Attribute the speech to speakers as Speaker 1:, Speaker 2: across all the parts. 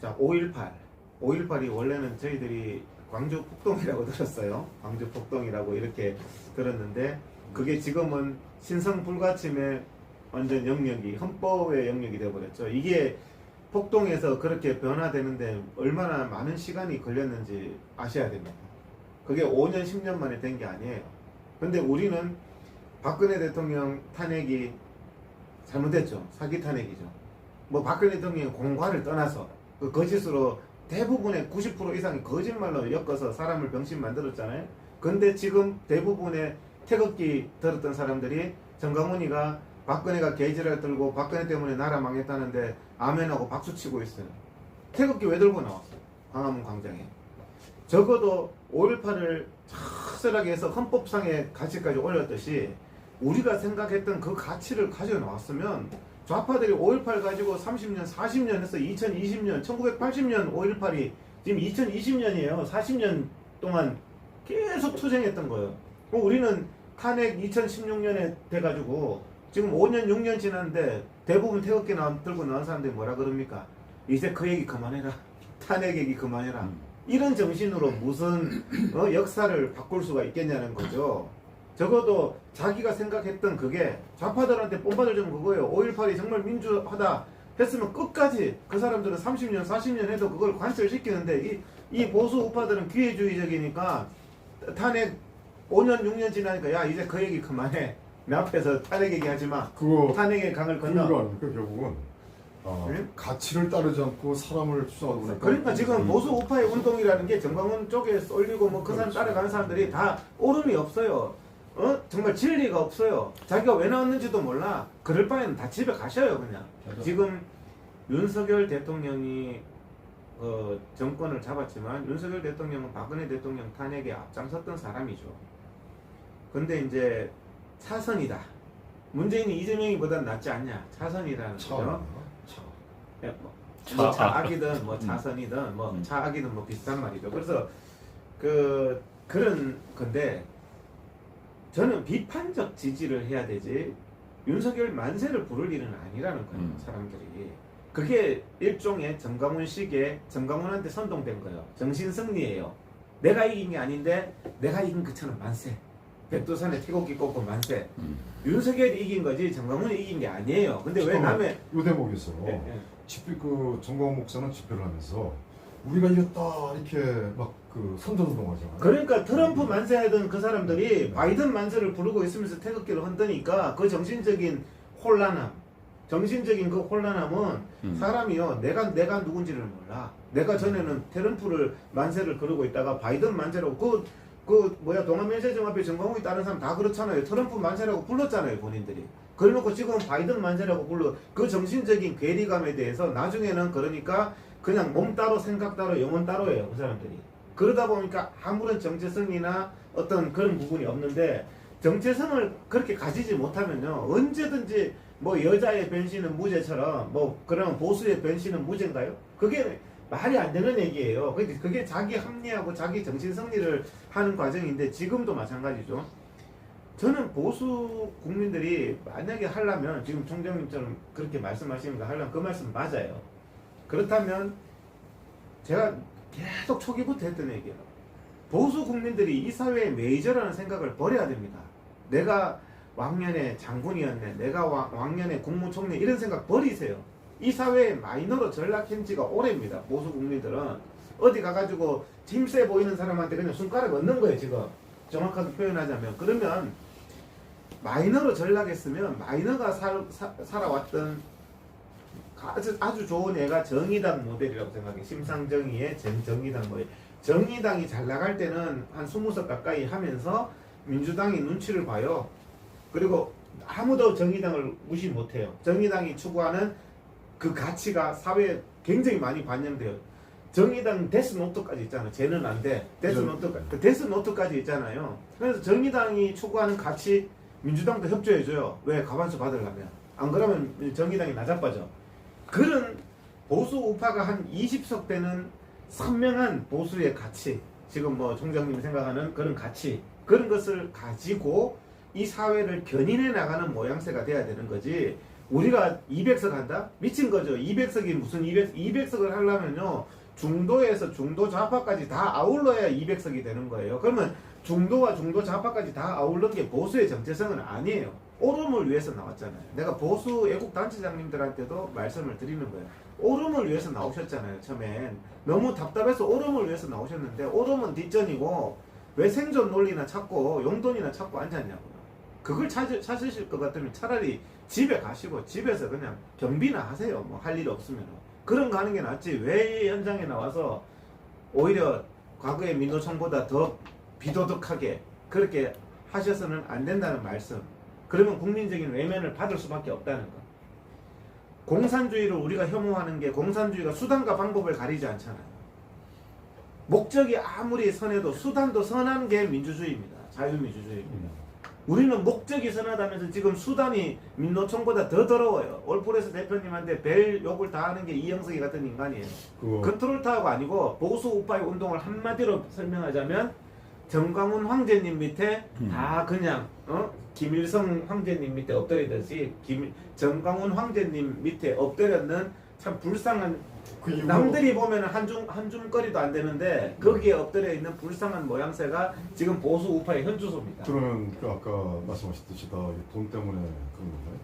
Speaker 1: 자, 5.18. 5.18이 원래는 저희들이 광주 폭동이라고 들었어요. 광주 폭동이라고 이렇게 들었는데, 그게 지금은 신성 불가침의 완전 영역이, 헌법의 영역이 되어버렸죠. 이게 폭동에서 그렇게 변화되는데 얼마나 많은 시간이 걸렸는지 아셔야 됩니다. 그게 5년, 10년 만에 된 게 아니에요. 근데 우리는 박근혜 대통령 탄핵이 잘못됐죠. 사기 탄핵이죠. 뭐 박근혜 대통령이 공과를 떠나서 그 거짓으로 대부분의 90% 이상이 거짓말로 엮어서 사람을 병신 만들었잖아요. 근데 지금 대부분의 태극기 들었던 사람들이 정강훈이가 박근혜가 개지랄 들고 박근혜 때문에 나라 망했다는데 아멘하고 박수치고 있어요. 태극기 왜 들고 나왔어요? 광화문 광장에. 적어도 5.18을 착실하게 해서 헌법상의 가치까지 올렸듯이 우리가 생각했던 그 가치를 가져 나왔으면 좌파들이 5.18 가지고 30년, 40년 해서 2020년, 1980년 5.18이 지금 2020년이에요. 40년 동안 계속 투쟁했던 거예요. 우리는 탄핵 2016년에 돼가지고 지금 5년, 6년 지났는데 대부분 태극기 들고 나온 사람들이 뭐라 그럽니까? 이제 그 얘기 그만해라. 탄핵 얘기 그만해라. 이런 정신으로 무슨 역사를 바꿀 수가 있겠냐는 거죠. 적어도 자기가 생각했던 그게 좌파들한테 뽐받을 점 그거예요. 5.18이 정말 민주하다 했으면 끝까지 그 사람들은 30년, 40년 해도 그걸 관철시키는데 이 보수 우파들은 기회주의적이니까 탄핵 5년, 6년 지나니까 야 이제 그 얘기 그만해. 내 앞에서 탄핵 얘기하지 마. 탄핵의 강을 건너.
Speaker 2: 그러니까 결국은
Speaker 1: 네?
Speaker 2: 가치를 따르지 않고 사람을 추종하고 보니까
Speaker 1: 그러니까 지금 보수 우파의 운동이라는 게 정광훈 쪽에 쏠리고 뭐 그 사람 따라가는 사람들이 다 오름이 없어요. 정말 진리가 없어요. 자기가 왜 나왔는지도 몰라. 그럴 바에는 다 집에 가셔요 그냥. 지금 윤석열 대통령이 정권을 잡았지만 윤석열 대통령은 박근혜 대통령 탄핵에 앞장섰던 사람이죠. 근데 이제 차선이다. 문재인이 이재명이보다 낫지 않냐. 차선이라는 거죠. 뭐 차악이든 뭐 차선이든 뭐 차악이든 뭐 비슷한 말이죠. 그래서 그런 건데 저는 비판적 지지를 해야 되지 윤석열 만세를 부를 일은 아니라는 거예요. 사람들이. 그게 일종의 정강훈식의 정강훈한테 선동된 거예요. 정신승리예요. 내가 이긴 게 아닌데 내가 이긴 것처럼 만세. 백두산에 태극기 꽂고 만세. 윤석열이 이긴 거지 정강훈이 이긴 게 아니에요. 근데 왜 남의
Speaker 2: 요 대목에서 그 정광훈 목사는 집회를 하면서 우리가 이겼다 이렇게 막 그 선전운동하잖아요.
Speaker 1: 그러니까 트럼프 만세하던 그 사람들이 바이든 만세를 부르고 있으면서 태극기를 흔드니까 그 정신적인 혼란함, 정신적인 그 혼란함은 사람이요 내가 누군지를 몰라. 내가 전에는 트럼프를 만세를 그러고 있다가 바이든 만세라고 동아면세점 앞에 정광훈이 다른 사람 다 그렇잖아요. 트럼프 만세라고 불렀잖아요 본인들이. 그래놓고 지금 바이든 만세라고 불러. 그 정신적인 괴리감에 대해서 나중에는 그러니까 그냥 몸 따로 생각 따로 영혼 따로예요 그 사람들이. 그러다 보니까 아무런 정체성이나 어떤 그런 부분이 없는데 정체성을 그렇게 가지지 못하면요 언제든지 뭐 여자의 변신은 무죄처럼 뭐 그런 보수의 변신은 무죄인가요? 그게 말이 안 되는 얘기예요. 그게 자기 합리하고 자기 정신 승리를 하는 과정인데 지금도 마찬가지죠. 저는 보수 국민들이 만약에 하려면 지금 총장님처럼 그렇게 말씀하시는 거 하려면 그 말씀 맞아요. 그렇다면 제가 계속 초기부터 했던 얘기예요. 보수 국민들이 이 사회의 메이저라는 생각을 버려야 됩니다. 내가 왕년에 장군이었네. 내가 왕년에 국무총리 이런 생각 버리세요. 이 사회의 마이너로 전락한 지가 오래입니다. 보수 국민들은 어디 가가지고 힘세 보이는 사람한테 그냥 손가락 얹는 거예요. 지금 정확하게 표현하자면. 그러면 마이너로 전락했으면 마이너가 살아왔던 아주 좋은 애가 정의당 모델이라고 생각해요. 심상정의의 정의당 모델. 정의당이 잘 나갈 때는 한 20석 가까이 하면서 민주당이 눈치를 봐요. 그리고 아무도 정의당을 무시 못해요. 정의당이 추구하는 그 가치가 사회에 굉장히 많이 반영돼요. 정의당 데스노트까지 있잖아요. 쟤는 안 돼. 데스노트까지 있잖아요. 그래서 정의당이 추구하는 가치 민주당도 협조해줘요. 왜? 가반수 받으려면. 안 그러면 정의당이 나자빠져. 그런 보수 우파가 한 20석 되는 선명한 보수의 가치, 지금 뭐 총장님이 생각하는 그런 가치, 그런 것을 가지고 이 사회를 견인해 나가는 모양새가 돼야 되는 거지. 우리가 200석 한다? 미친 거죠. 200석이 무슨 200석을 하려면요. 중도에서 중도 좌파까지 다 아울러야 200석이 되는 거예요. 그러면 중도와 중도 좌파까지 다 아울른 게 보수의 정체성은 아니에요. 옳음을 위해서 나왔잖아요. 내가 보수 애국 단체장님들한테도 말씀을 드리는 거예요. 옳음을 위해서 나오셨잖아요. 처음엔 너무 답답해서 옳음을 위해서 나오셨는데 옳음은 뒷전이고 왜 생존 논리나 찾고 용돈이나 찾고 앉았냐고요. 그걸 찾으실 것 같으면 차라리 집에 가시고 집에서 그냥 경비나 하세요. 뭐 할 일 없으면 그런 거 하는 게 낫지. 왜 현장에 나와서 오히려 과거의 민노총보다 더 비도덕하게 그렇게 하셔서는 안 된다는 말씀. 그러면 국민적인 외면을 받을 수밖에 없다는 거. 공산주의를 우리가 혐오하는 게 공산주의가 수단과 방법을 가리지 않잖아요. 목적이 아무리 선해도 수단도 선한 게 민주주의입니다. 자유민주주의입니다. 우리는 목적이 선하다면서 지금 수단이 민노총보다 더 더러워요. 올프레스 대표님한테 벨 욕을 다 하는 게 이영석이 같은 인간이에요. 컨트롤 타워가 아니고 보수 우파의 운동을 한마디로 설명하자면 정광훈 황제님 밑에 다 그냥 김일성 황제님 밑에 엎드리듯이 정광훈 황제님 밑에 엎드렸는 참 불쌍한 남들이 보면 한줌거리도 안 되는데 거기에 엎드려 있는 불쌍한 모양새가 지금 보수 우파의 현주소입니다.
Speaker 2: 그러면 그 아까 말씀하셨듯이 다 돈 때문에 그런 건가요?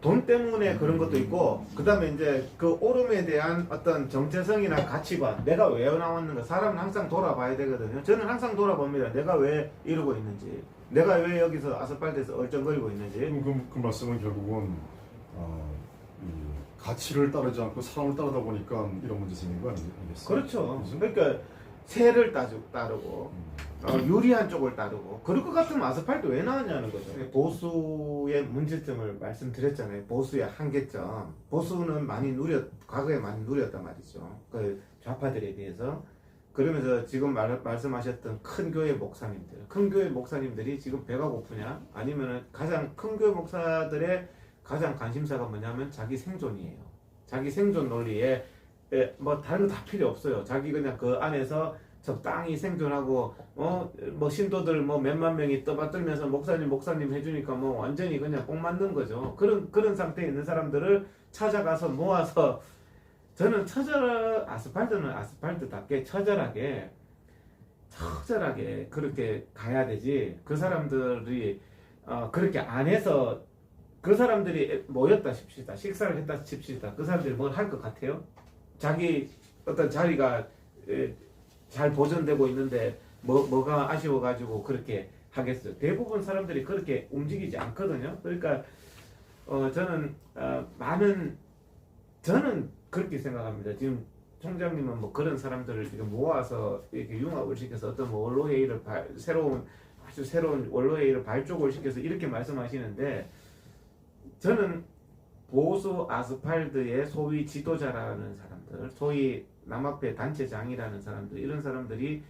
Speaker 1: 돈 때문에 그런 것도 있고 그 다음에 이제 그 오름에 대한 어떤 정체성이나 가치관 내가 왜 나왔는가 사람은 항상 돌아봐야 되거든요. 저는 항상 돌아봅니다. 내가 왜 이러고 있는지 내가 왜 여기서 아스팔트에서 얼쩡거리고 있는지.
Speaker 2: 그 말씀은 결국은 이 가치를 따르지 않고 사람을 따르다 보니까 이런 문제 생긴 거 아니겠어요?
Speaker 1: 그렇죠. 그러니까 새를 따르고 유리한 쪽을 따르고 그럴 것 같으면 아스팔트 왜 나왔냐는 거죠. 보수의 문제점을 말씀드렸잖아요. 보수의 한계점. 보수는 과거에 많이 누렸단 말이죠. 그 좌파들에 비해서. 그러면서 지금 말씀하셨던 큰 교회 목사님들이 지금 배가 고프냐? 아니면은 가장 큰 교회 목사들의 가장 관심사가 뭐냐면 자기 생존이에요. 자기 생존 논리에 뭐 다른 거 다 필요 없어요. 자기 그냥 그 안에서 적당히 생존하고 뭐 신도들 뭐 몇만 명이 떠받들면서 목사님 해주니까 뭐 완전히 그냥 꼭 맞는 거죠. 그런 상태에 있는 사람들을 찾아가서 모아서 저는 아스팔트는 아스팔트답게 처절하게 그렇게 가야 되지. 그 사람들이 그렇게 안 해서 그 사람들이 모였다 칩시다. 식사를 했다 칩시다. 그 사람들이 뭘 할 것 같아요? 자기 어떤 자리가 잘 보존되고 있는데 뭐가 아쉬워가지고 그렇게 하겠어요. 대부분 사람들이 그렇게 움직이지 않거든요. 그러니까 저는 그렇게 생각합니다. 지금 총장님은 뭐 그런 사람들을 지금 모아서 이렇게 융합을 시켜서 어떤 뭐 원로회의를 아주 새로운 원로회의를 발족을 시켜서 이렇게 말씀하시는데 저는 보수 아스팔트의 소위 지도자라는 사람들, 소위 남학배 단체장이라는 사람들, 이런 사람들이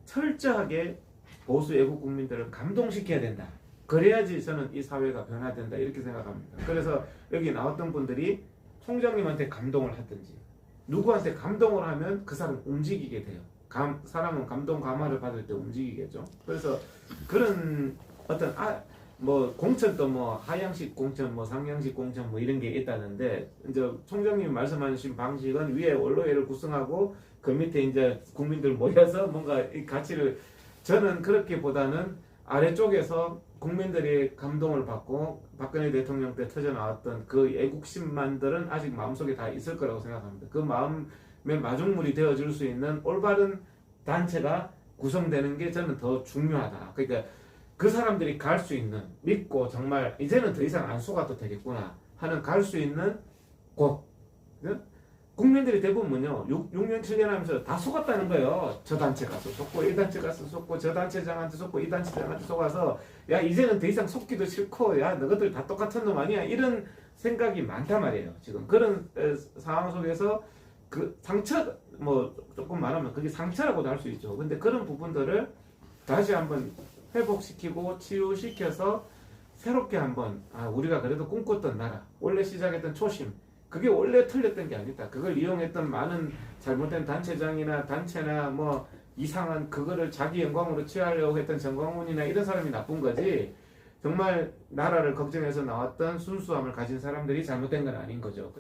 Speaker 1: 철저하게 보수 애국 국민들을 감동시켜야 된다. 그래야지 저는 이 사회가 변화된다 이렇게 생각합니다. 그래서 여기 나왔던 분들이 총장님한테 감동을 하든지 누구한테 감동을 하면 그 사람 움직이게 돼요. 사람은 감동 감화를 받을 때 움직이겠죠. 그래서 그런 어떤 뭐 공천도 뭐 하향식 공천, 뭐 상향식 공천 뭐 이런 게 있다는데 이제 총장님 말씀하신 방식은 위에 원로회를 구성하고 그 밑에 이제 국민들 모여서 뭔가 이 가치를 저는 그렇게보다는 아래쪽에서 국민들이 감동을 받고 박근혜 대통령 때 터져 나왔던 그 애국심만들은 아직 마음속에 다 있을 거라고 생각합니다. 그 마음의 마중물이 되어줄 수 있는 올바른 단체가 구성되는 게 저는 더 중요하다. 그러니까 그 사람들이 갈 수 있는 믿고 정말 이제는 더 이상 안 속아도 되겠구나 하는 갈 수 있는 곳. 국민들이 대부분은요 6년 7년 하면서 다 속았다는 거예요. 저 단체 가서 속고 이 단체 가서 속고 저 단체장한테 속고 이 단체장한테 속아서 야 이제는 더 이상 속기도 싫고 야 너희들 다 똑같은 놈 아니야 이런 생각이 많단 말이에요. 지금 그런 상황 속에서 그 상처 뭐 조금 말하면 그게 상처라고도 할 수 있죠. 근데 그런 부분들을 다시 한번 회복시키고 치유시켜서 새롭게 한번 우리가 그래도 꿈꿨던 나라 원래 시작했던 초심 그게 원래 틀렸던 게 아니다. 그걸 이용했던 많은 잘못된 단체장이나 단체나 뭐 이상한 그거를 자기 영광으로 취하려고 했던 정광훈이나 이런 사람이 나쁜 거지 정말 나라를 걱정해서 나왔던 순수함을 가진 사람들이 잘못된 건 아닌 거죠.